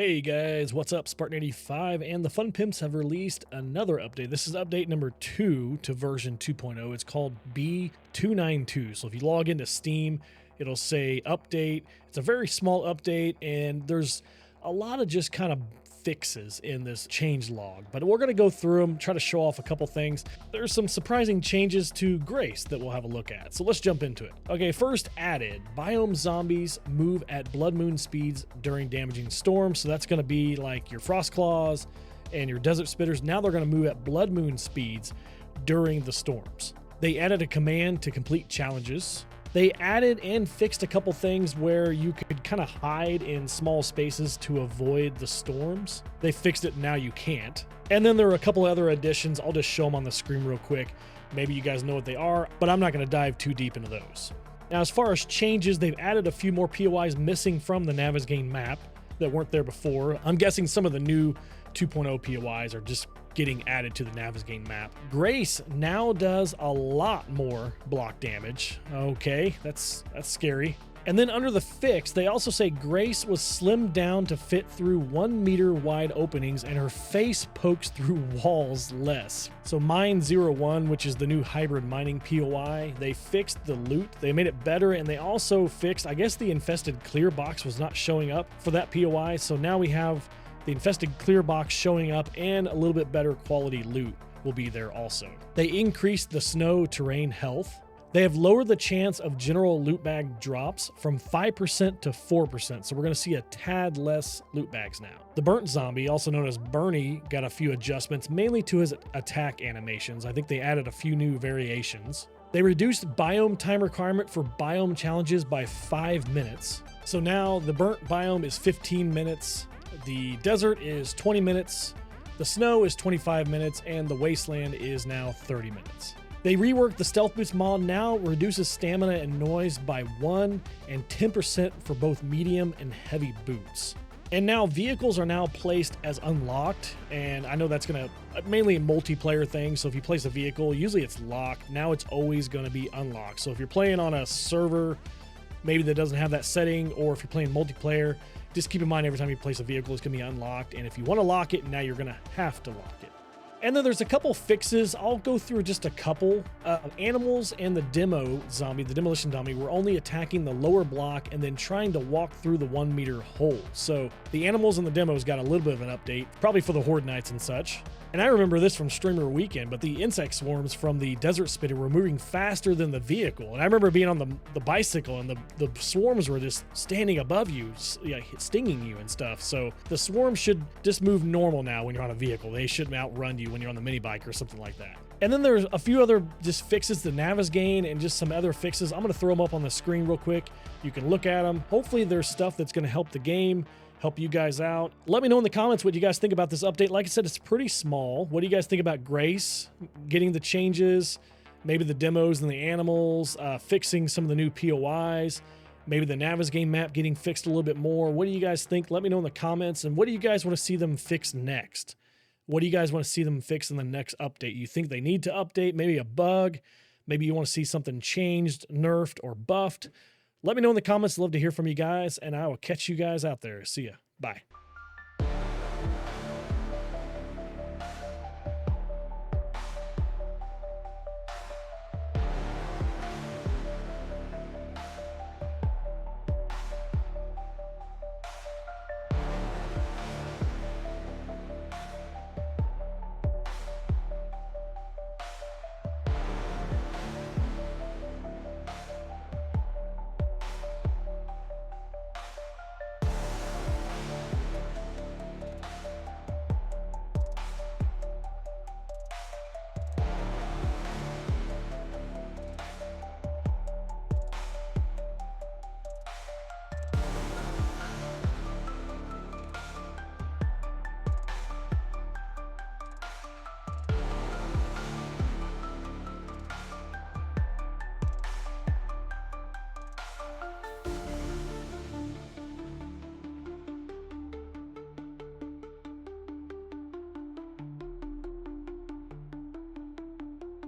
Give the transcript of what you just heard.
Hey guys, what's up? Spartan85 and the Fun Pimps have released another update. This is update number 2 to version 2.0. It's called B292. So if you log into Steam, it'll say update. It's a very small update and there's a lot of just kind of fixes in this change log, but we're going to go through them, try to show off a couple things. There's some surprising changes to Grace that we'll have a look at, so let's jump into it. Okay, first added, Biome zombies move at blood moon speeds during damaging storms, so that's going to be like your Frostclaws and your Desert Spitters. Now they're going to move at blood moon speeds during the storms. They added a command to complete challenges. They added and fixed a couple things where you could kind of hide in small spaces to avoid the storms. They fixed it, now you can't. And then there are a couple other additions. I'll just show them on the screen real quick. Maybe you guys know what they are, but I'm not going to dive too deep into those. Now, as far as changes, they've added a few more POIs missing from the Navezgane map that weren't there before. I'm guessing some of the new 2.0 POIs are just getting added to the Navezgane map. Grace now does a lot more block damage. Okay, that's scary. And then under the fix, they also say Grace was slimmed down to fit through 1 meter wide openings and her face pokes through walls less. So Mine 01, which is the new hybrid mining POI, they fixed the loot. They made it better, and they also fixed, I guess the infested clear box was not showing up for that POI. So now we have the infested clear box showing up, and a little bit better quality loot will be there also. They increased the snow terrain health. They have lowered the chance of general loot bag drops from 5% to 4%, so we're going to see a tad less loot bags now. The burnt zombie, also known as Bernie, got a few adjustments, mainly to his attack animations. I think they added a few new variations. They reduced biome time requirement for biome challenges by 5 minutes. So now the burnt biome is 15 minutes. The desert is 20 minutes, the snow is 25 minutes, and the wasteland is now 30 minutes. They reworked the stealth boots mod, now reduces stamina and noise by 1 and 10% for both medium and heavy boots. And now vehicles are now placed as unlocked, and I know that's going to mainly a multiplayer thing. So if you place a vehicle, usually it's locked. Now it's always going to be unlocked. So if you're playing on a server maybe that doesn't have that setting, or if you're playing multiplayer, just keep in mind every time you place a vehicle, it's going to be unlocked. And if you want to lock it, now you're going to have to lock it. And then there's a couple fixes. I'll go through just a couple. Animals and the demo zombie, the demolition zombie, were only attacking the lower block and then trying to walk through the 1 meter hole. So the animals and the demos got a little bit of an update, probably for the Horde Nights and such. And I remember this from Streamer Weekend, but the insect swarms from the Desert Spitter were moving faster than the vehicle. And I remember being on the bicycle, and the swarms were just standing above you, stinging you and stuff. So the swarms should just move normal now when you're on a vehicle. They shouldn't outrun you when you're on the mini bike or something like that. And then there's a few other just fixes to Navezgane and just some other fixes. I'm going to throw them up on the screen real quick. You can look at them. Hopefully there's stuff that's going to help the game, help you guys out. Let me know in the comments what you guys think about this update. Like I said, it's pretty small. What do you guys think about Grace getting the changes, maybe the demos and the animals, fixing some of the new POIs, maybe the Navezgane map getting fixed a little bit more? What do you guys think? Let me know in the comments. And what do you guys want to see them fix next? What do you guys want to see them fix in the next update? You think they need to update? Maybe a bug? Maybe you want to see something changed, nerfed, or buffed? Let me know in the comments. Love to hear from you guys, and I will catch you guys out there. See ya. Bye.